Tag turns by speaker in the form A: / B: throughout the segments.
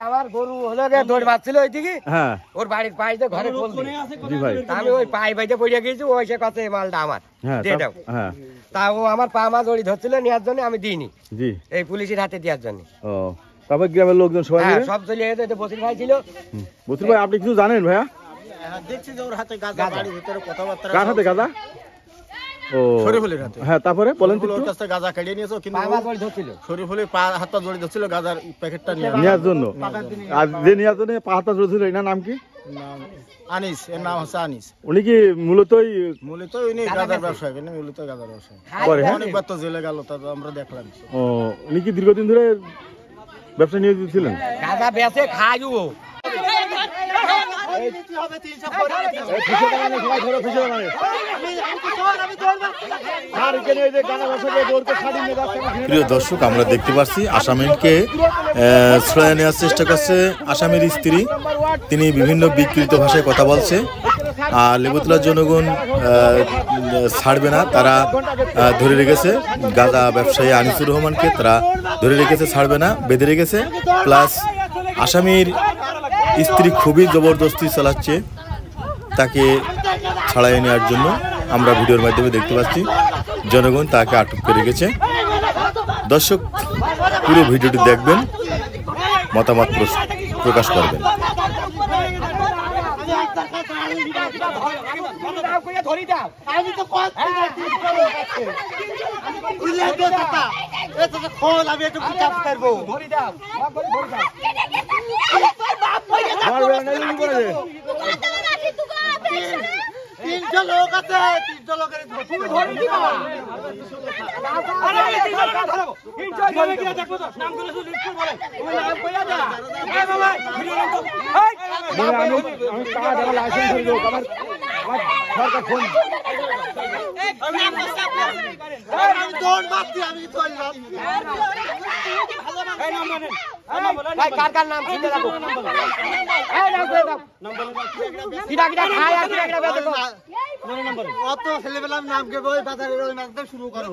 A: আমার গরু হলো দৌড় বাচ্ছিল ওইদিকে, ওর বাড়ির পাইতে ঘরে আমি ওই পাই পাইতে পড়িয়া গেছি, ওই সে কথা মালটা আমার দিয়ে দাও। তা ও আমার পা মা দড়ি ধরছিল নেওয়ার জন্য, আমি দিইনি, এই পুলিশের হাতে দেওয়ার জন্য।
B: তারপর গ্রামের লোকজন সবাই
A: সব চলে যেত। বসির ভাই ছিল।
B: বসির ভাই আপনি কিছু জানেন ভাইয়া?
C: দেখছি যে ওর হাতে গাঁজা, বাড়ির ভিতরে কথাবার্তা।
B: কার হাতে গাঁজা?
C: শরীফুলের হাতে।
B: হ্যাঁ, তারপরে বলেন তো।
C: ওর কাছে গাঁজা কেটে নিয়েছো, কিন্তু শরীফুলের পা হাতটা জড়ি ধরছিল গাঁজার প্যাকেটটা
B: নেওয়ার জন্য। আর যে নেওয়ার জন্য পা হাতটা জড়িয়েছিল, এনার নাম কি?
C: আনিস, এর নাম হচ্ছে আনিস।
B: উনি কি মূলত
C: উনি গাঁজার ব্যবসায়ী, মূলত গাঁজার ব্যবসায়ী। অনেকবার তো জেলে গেল, তা আমরা দেখলাম।
B: উনি কি দীর্ঘদিন ধরে ব্যবসা নিয়োজিত ছিলেন?
A: গাঁজা বেচে খায় ও।
D: প্রিয় দর্শক, আমরা দেখতে পাচ্ছি আসামিকে ছড়াইয়ে নেওয়ার চেষ্টা করছে আসামির স্ত্রী। তিনি বিভিন্ন বিকৃত ভাষায় কথা বলছে, আর লেবুতলার জনগণ ছাড়বে না, তারা ধরে রেখেছে গাঁজা ব্যবসায়ী আনিসুর রহমানকে, তারা ধরে রেখেছে, ছাড়বে না, বেঁধে রেখেছে। প্লাস আসামির স্ত্রী খুবই জবরদস্তি চালাচ্ছে তাকে ছাড়াই নেওয়ার জন্য। আমরা ভিডিওর মাধ্যমে দেখতে পাচ্ছি জনগণ তাকে আটক করে রেখেছে। দর্শক, পুরো ভিডিওটি দেখবেন, মতামত প্রকাশ করবেন।
C: তিনশো লোক আছে, 300 লোকের অত ছেলেবেলার নাম কে বই বাজারের ওই মাছটা শুরু করো।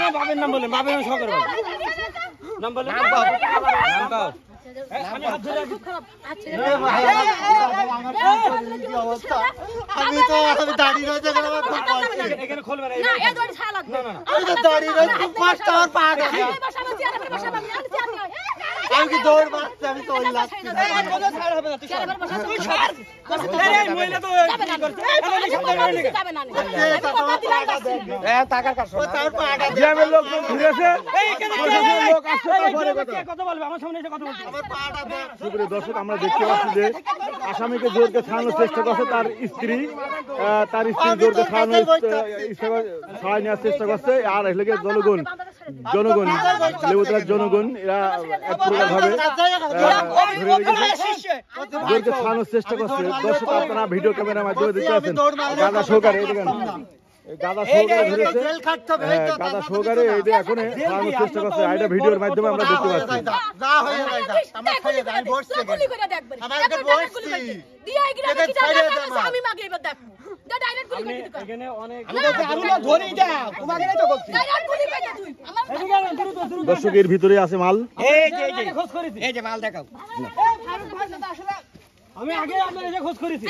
C: বাবের নাম বলেন, বাবের সহকার নাম বলেন। আমি তো দাঁড়িয়ে রয়েছে, আমি কি দৌড় মারছি, আমি তো ওই লাগছি।
B: দর্শক, আমরা দেখতে পাচ্ছি যে আসামিকে জোরকে ছাড়ানোর চেষ্টা করছে তার স্ত্রী জোরকে ছাড়াই নেওয়ার চেষ্টা করছে। আর এলাকে জনগণ লেবুতলার জনগণ এরা এক প্রকার ভাবে জোরকে ছাড়ানোর চেষ্টা করছে। দর্শক, আপনারা ভিডিও ক্যামেরার মাধ্যমে দেখতে পাচ্ছেন গাঁজা সহকারে গাঁদা সহকারে ধরেছে, গাঁদা সহকারে এটা এখন ছাড়ানোর চেষ্টা করছে। এটা ভিডিওর মাধ্যমে আমরা দেখতে পাচ্ছি। দর্শকের ভিতরে আছে মাল,
A: এই যে মাল দেখাও।
C: আমি আগে আপনার এসে খোঁজ করেছি।